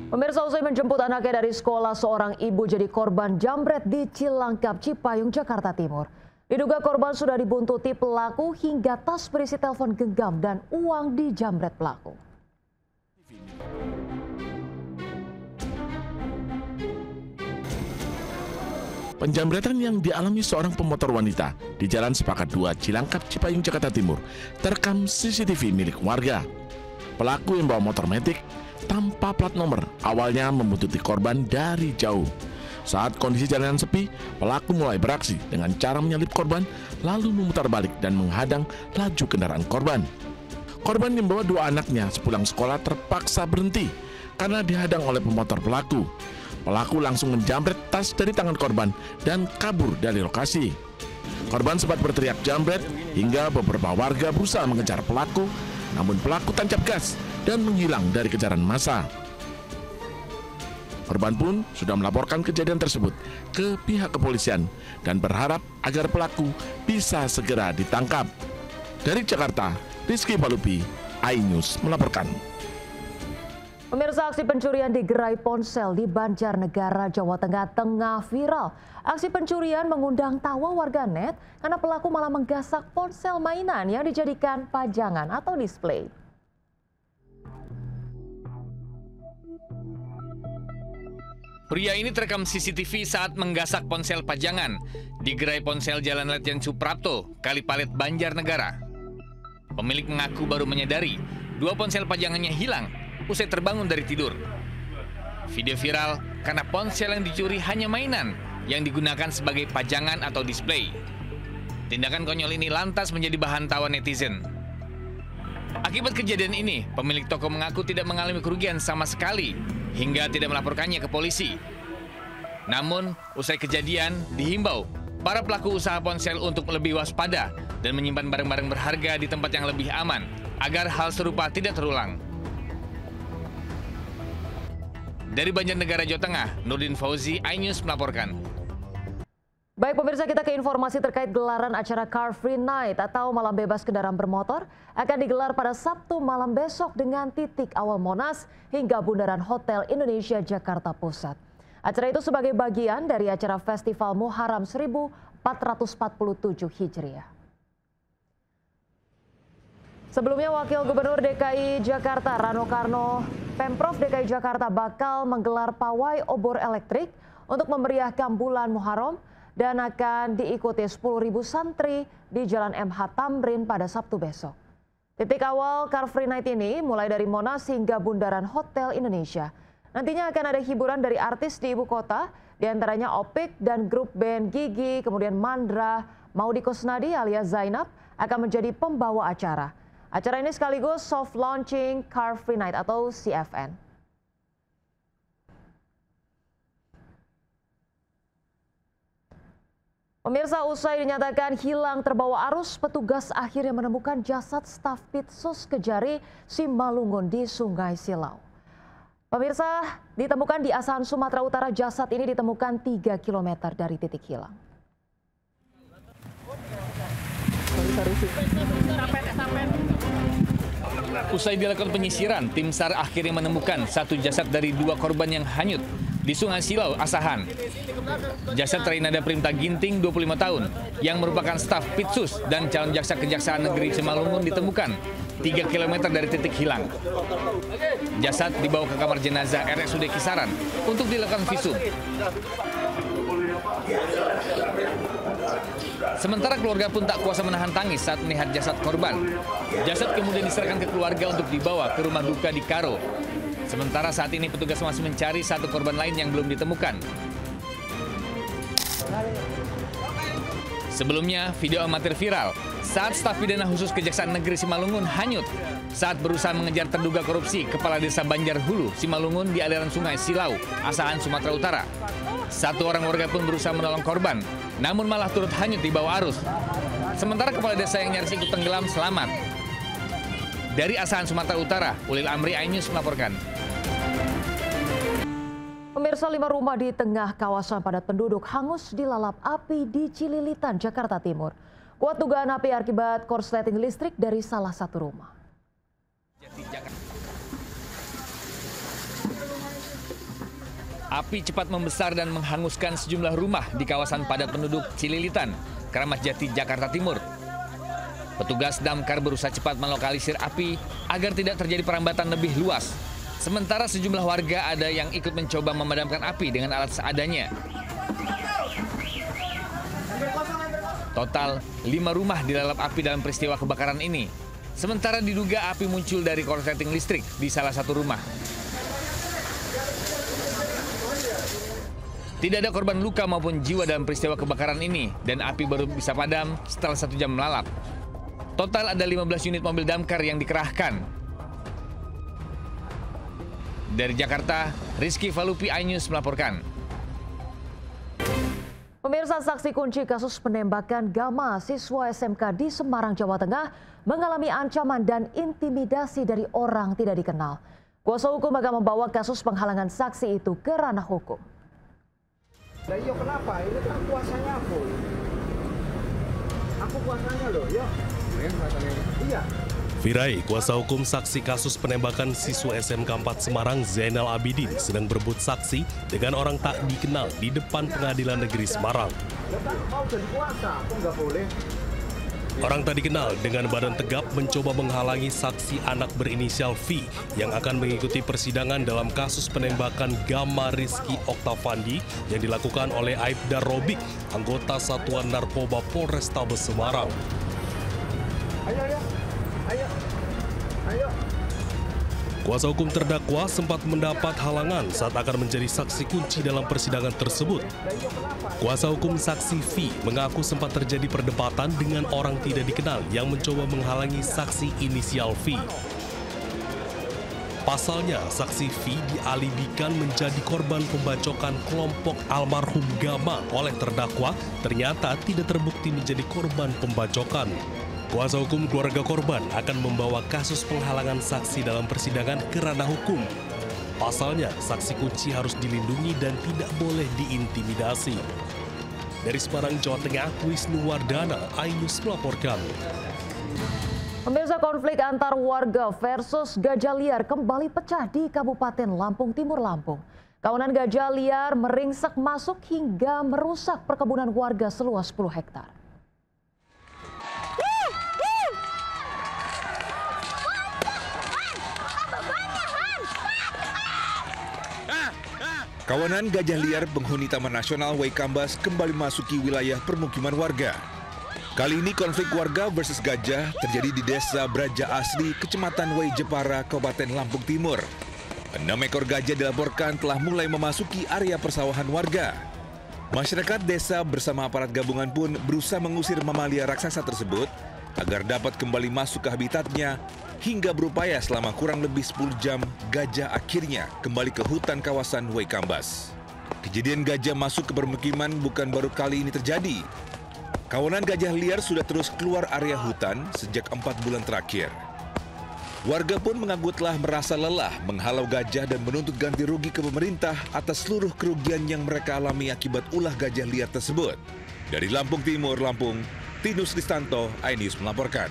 Pemirsa, usai menjemput anaknya dari sekolah, seorang ibu jadi korban jambret di Cilangkap, Cipayung, Jakarta Timur. Diduga korban sudah dibuntuti pelaku hingga tas berisi telepon genggam dan uang dijambret pelaku. Penjambretan yang dialami seorang pemotor wanita di Jalan Sepakat 2 Cilangkap, Cipayung, Jakarta Timur terekam CCTV milik warga. Pelaku yang bawa motor metik tanpa plat nomor awalnya membuntuti korban dari jauh. Saat kondisi jalanan sepi, pelaku mulai beraksi dengan cara menyalip korban lalu memutar balik dan menghadang laju kendaraan korban. Korban yang membawa dua anaknya sepulang sekolah terpaksa berhenti karena dihadang oleh pemotor pelaku. Pelaku langsung menjambret tas dari tangan korban dan kabur dari lokasi. Korban sempat berteriak jambret hingga beberapa warga berusaha mengejar pelaku, namun pelaku tancap gas dan menghilang dari kejaran massa. Korban pun sudah melaporkan kejadian tersebut ke pihak kepolisian dan berharap agar pelaku bisa segera ditangkap. Dari Jakarta, Rizky Balupi, iNews melaporkan. Pemirsa, aksi pencurian di gerai ponsel di Banjarnegara, Jawa Tengah tengah viral. Aksi pencurian mengundang tawa warganet karena pelaku malah menggasak ponsel mainan yang dijadikan pajangan atau display. Pria ini terekam CCTV saat menggasak ponsel pajangan di gerai ponsel Jalan Letjen Suprapto, Kalipalet, Banjarnegara. Pemilik mengaku baru menyadari dua ponsel pajangannya hilang usai terbangun dari tidur. Video viral karena ponsel yang dicuri hanya mainan yang digunakan sebagai pajangan atau display. Tindakan konyol ini lantas menjadi bahan tawa netizen. Akibat kejadian ini, pemilik toko mengaku tidak mengalami kerugian sama sekali hingga tidak melaporkannya ke polisi. Namun, usai kejadian dihimbau para pelaku usaha ponsel untuk lebih waspada dan menyimpan barang-barang berharga di tempat yang lebih aman agar hal serupa tidak terulang. Dari Banjarnegara, Jawa Tengah, Nurdin Fauzi, iNews melaporkan. Baik pemirsa, kita ke informasi terkait gelaran acara Car Free Night atau Malam Bebas Kendaraan Bermotor akan digelar pada Sabtu malam besok dengan titik awal Monas hingga Bundaran Hotel Indonesia, Jakarta Pusat. Acara itu sebagai bagian dari acara Festival Muharram 1447 Hijriah. Sebelumnya, Wakil Gubernur DKI Jakarta Rano Karno, Pemprov DKI Jakarta bakal menggelar pawai obor elektrik untuk memeriahkan bulan Muharram dan akan diikuti 10.000 santri di Jalan MH Tamrin pada Sabtu besok. Titik awal Car Free Night ini mulai dari Monas hingga Bundaran Hotel Indonesia. Nantinya akan ada hiburan dari artis di ibu kota, diantaranya Opik dan grup band Gigi, kemudian Mandra, Maudy Koesnaedi alias Zainab akan menjadi pembawa acara. Acara ini sekaligus soft launching Car Free Night atau CFN. Pemirsa, usai dinyatakan hilang terbawa arus, petugas akhirnya menemukan jasad staf Pitsus Kejari Simalungun di Sungai Silau. Pemirsa, ditemukan di Asahan, Sumatera Utara. Jasad ini ditemukan 3 km dari titik hilang. Usai dilakukan penyisiran, tim SAR akhirnya menemukan satu jasad dari dua korban yang hanyut di Sungai Silau, Asahan. Jasad Rainada Primta Ginting, 25 tahun, yang merupakan staf Pitsus dan calon jaksa Kejaksaan Negeri Simalungun ditemukan 3 km dari titik hilang. Jasad dibawa ke kamar jenazah RSUD Kisaran untuk dilakukan visum. Sementara keluarga pun tak kuasa menahan tangis saat melihat jasad korban. Jasad kemudian diserahkan ke keluarga untuk dibawa ke rumah duka di Karo. Sementara saat ini petugas masih mencari satu korban lain yang belum ditemukan. Sebelumnya, video amatir viral saat staf pidana khusus Kejaksaan Negeri Simalungun hanyut saat berusaha mengejar terduga korupsi Kepala Desa Banjar Hulu, Simalungun di aliran Sungai Silau, Asahan, Sumatera Utara. Satu orang warga pun berusaha menolong korban, namun malah turut hanyut di bawah arus. Sementara Kepala Desa yang nyaris ikut tenggelam selamat. Dari Asahan, Sumatera Utara, Ulil Amri, iNews melaporkan. Pemirsa, 5 rumah di tengah kawasan padat penduduk hangus dilalap api di Cililitan, Jakarta Timur. Kuat dugaan api akibat korsleting listrik dari salah satu rumah. Api cepat membesar dan menghanguskan sejumlah rumah di kawasan padat penduduk Cililitan, Kramat Jati, Jakarta Timur. Petugas damkar berusaha cepat melokalisir api agar tidak terjadi perambatan lebih luas. Sementara sejumlah warga ada yang ikut mencoba memadamkan api dengan alat seadanya. Total 5 rumah dilalap api dalam peristiwa kebakaran ini. Sementara diduga api muncul dari korsleting listrik di salah satu rumah. Tidak ada korban luka maupun jiwa dalam peristiwa kebakaran ini dan api baru bisa padam setelah 1 jam melalap. Total ada 15 unit mobil damkar yang dikerahkan. Dari Jakarta, Rizky Falupi, iNews melaporkan. Pemirsa, saksi kunci kasus penembakan Gama, siswa SMK di Semarang, Jawa Tengah, mengalami ancaman dan intimidasi dari orang tidak dikenal. Kuasa hukum akan membawa kasus penghalangan saksi itu ke ranah hukum. Lah iya kenapa? Ini kan kuasanya aku. Aku kuasanya loh, yuk. Iya. Virai, kuasa hukum saksi kasus penembakan siswa SMK 4 Semarang Zainal Abidin sedang berebut saksi dengan orang tak dikenal di depan Pengadilan Negeri Semarang. Ya kan mau jadi kuasa, aku nggak boleh. Orang tak dikenal dengan badan tegap mencoba menghalangi saksi anak berinisial V yang akan mengikuti persidangan dalam kasus penembakan Gama Rizky Oktavandi yang dilakukan oleh Aibda Robik, anggota Satuan Narkoba Polrestabes Semarang. Ayo. Kuasa hukum terdakwa sempat mendapat halangan saat akan menjadi saksi kunci dalam persidangan tersebut. Kuasa hukum saksi V mengaku sempat terjadi perdebatan dengan orang tidak dikenal yang mencoba menghalangi saksi inisial V. Pasalnya, saksi V dialibikan menjadi korban pembacokan kelompok almarhum Gama oleh terdakwa, ternyata tidak terbukti menjadi korban pembacokan. Kuasa hukum keluarga korban akan membawa kasus penghalangan saksi dalam persidangan ke ranah hukum. Pasalnya, saksi kunci harus dilindungi dan tidak boleh diintimidasi. Dari Semarang, Jawa Tengah, Wisnu Wardana, iNews melaporkan. Pemirsa, konflik antar warga versus gajah liar kembali pecah di Kabupaten Lampung Timur, Lampung. Kawanan gajah liar meringsek masuk hingga merusak perkebunan warga seluas 10 hektar. Kawanan gajah liar penghuni Taman Nasional Waikambas kembali memasuki wilayah permukiman warga. Kali ini konflik warga versus gajah terjadi di Desa Braja Asli, Kecamatan Wai Jepara, Kabupaten Lampung Timur. 6 ekor gajah dilaporkan telah mulai memasuki area persawahan warga. Masyarakat desa bersama aparat gabungan pun berusaha mengusir mamalia raksasa tersebut agar dapat kembali masuk ke habitatnya. Hingga berupaya selama kurang lebih 10 jam, gajah akhirnya kembali ke hutan kawasan Waikambas. Kejadian gajah masuk ke permukiman bukan baru kali ini terjadi. Kawanan gajah liar sudah terus keluar area hutan sejak 4 bulan terakhir. Warga pun mengaku telah merasa lelah menghalau gajah dan menuntut ganti rugi ke pemerintah atas seluruh kerugian yang mereka alami akibat ulah gajah liar tersebut. Dari Lampung Timur, Lampung, Tinus Listanto, iNews melaporkan.